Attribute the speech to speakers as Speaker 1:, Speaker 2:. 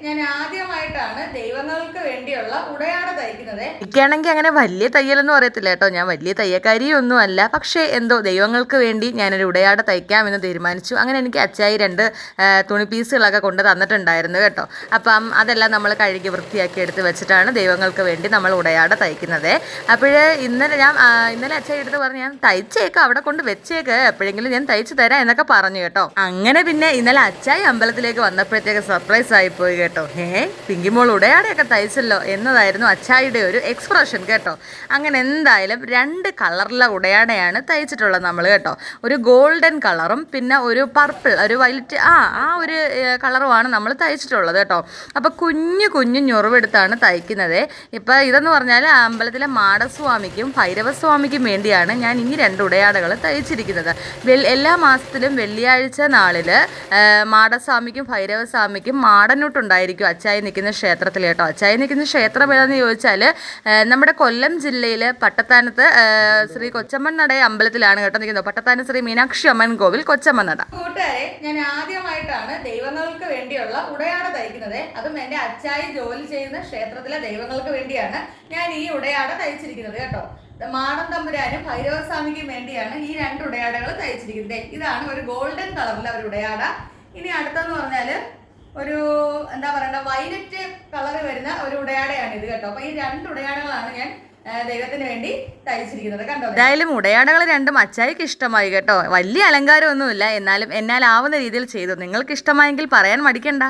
Speaker 1: ഞാൻ ആദ്യമായിട്ടാണ് ദൈവങ്ങൾക്ക് വേണ്ടിയുള്ള ഉടയാട തയ്ക്കുന്നത്.
Speaker 2: എനിക്കാണെങ്കിൽ അങ്ങനെ വലിയ തയ്യലൊന്നും അറിയത്തില്ല കേട്ടോ. ഞാൻ വലിയ തയ്യക്കാരിയൊന്നും അല്ല. പക്ഷേ എന്തോ ദൈവങ്ങൾക്ക് വേണ്ടി ഞാനൊരു ഉടയാട തയ്ക്കാമെന്ന് തീരുമാനിച്ചു. അങ്ങനെ എനിക്ക് അച്ചായി 2 തുണി പീസുകളൊക്കെ കൊണ്ട് തന്നിട്ടുണ്ടായിരുന്നു കേട്ടോ. അപ്പം അതെല്ലാം നമ്മൾ കഴുകി വൃത്തിയാക്കി എടുത്ത് വെച്ചിട്ടാണ് ദൈവങ്ങൾക്ക് വേണ്ടി നമ്മൾ ഉടയാട തയ്ക്കുന്നത്. അപ്പോൾ ഇന്നലെ അച്ചായി എടുത്ത് പറഞ്ഞു, ഞാൻ തയ്ച്ചേക്കാം, അവിടെ കൊണ്ട് വെച്ചേക്ക്, എപ്പോഴെങ്കിലും ഞാൻ തയ്ച്ചു തരാം എന്നൊക്കെ പറഞ്ഞു കേട്ടോ. അങ്ങനെ പിന്നെ ഇന്നലെ അച്ചായി അമ്പലത്തിലേക്ക് വന്നപ്പോഴത്തേക്ക് സർപ്രൈസ് ആയിപ്പോയി കേട്ടോ. പിങ്കിമോൾ ഉടയാടയൊക്കെ തയ്ച്ചല്ലോ എന്നതായിരുന്നു അച്ചായിയുടെ ഒരു എക്സ്പ്രഷൻ കേട്ടോ. അങ്ങനെ എന്തായാലും 2 കളറിലെ ഉടയാടയാണ് തയ്ച്ചിട്ടുള്ളത് നമ്മൾ കേട്ടോ. ഒരു ഗോൾഡൻ കളറും പിന്നെ ഒരു പർപ്പിൾ, ഒരു വൈലറ്റ്, ആ ഒരു കളറുമാണ് നമ്മൾ തയ്ച്ചിട്ടുള്ളത് കേട്ടോ. അപ്പോൾ കുഞ്ഞു ഞൊറിവെടുത്താണ് തയ്ക്കുന്നത്. ഇപ്പോൾ ഇതെന്ന് പറഞ്ഞാൽ അമ്പലത്തിലെ മാടസ്വാമിക്കും ഭൈരവസ്വാമിക്കും വേണ്ടിയാണ് ഞാൻ ഈ 2 ഉടയാടകൾ തയ്ച്ചിരിക്കുന്നത്. എല്ലാ മാസത്തിലും വെള്ളിയാഴ്ച നാളിൽ മാടസ്വാമിക്കും ഭൈരവസ്വാമിക്കും മാടനൂട്ടുണ്ടായിരിക്കും അച്ചായി നിൽക്കുന്ന ക്ഷേത്രത്തിൽ കേട്ടോ. അച്ചായി നിൽക്കുന്ന ക്ഷേത്രം ഏതെന്ന് ചോദിച്ചാൽ നമ്മുടെ കൊല്ലം ജില്ലയിൽ പട്ടത്താനത്ത് ശ്രീ കൊച്ചമ്മൻ നട അമ്പലത്തിലാണ് കേട്ടോ നിൽക്കുന്നത്. പട്ടത്താനം ശ്രീ മീനാക്ഷി അമ്മൻ കോവിൽ കൊച്ചമ്മൻ നട.
Speaker 1: കൂട്ടുകാരെ, ഞാൻ ആദ്യമായിട്ടാണ് ദൈവങ്ങൾക്ക് വേണ്ടിയുള്ള ഉടയാട തയ്ക്കുന്നത്. അതും എൻ്റെ അച്ചായി ജോലി ചെയ്യുന്ന ക്ഷേത്രത്തിലെ ദൈവങ്ങൾക്ക് വേണ്ടിയാണ് ഞാൻ ഈ ഉടയാട തയ്ച്ചിരിക്കുന്നത് കേട്ടോ. മാടൻ തമ്പുരാനും ഭൈരവസ്വാമിക്കും വേണ്ടിയാണ് ഈ 2 ഉടയാടകൾ തയ്ച്ചിരിക്കുന്നത്. ഇതാണ് ഒരു ഗോൾഡൻ കളറിലെ ഒരു ഉടയാട. ഇനി അടുത്തെന്ന് പറഞ്ഞാൽ ഒരു എന്താ പറയണ്ട വൈലറ്റ് കളർ വരുന്ന ഒരു ഉടയാടയാണ് ഇത് കേട്ടോ. അപ്പൊ ഈ 2 ഉടയാടകളാണ് ഞാൻ ദൈവത്തിന് വേണ്ടി തയ്ച്ചിരിക്കുന്നത് കണ്ടോ.
Speaker 2: എന്തായാലും ഉടയാടകൾ 2 അച്ചായിക്ക് ഇഷ്ടമായി കേട്ടോ. വലിയ അലങ്കാരമൊന്നുമില്ല, എന്നാലും എന്നാലാവുന്ന രീതിയിൽ ചെയ്തു. നിങ്ങൾക്ക് ഇഷ്ടമായെങ്കിൽ പറയാൻ മടിക്കണ്ട.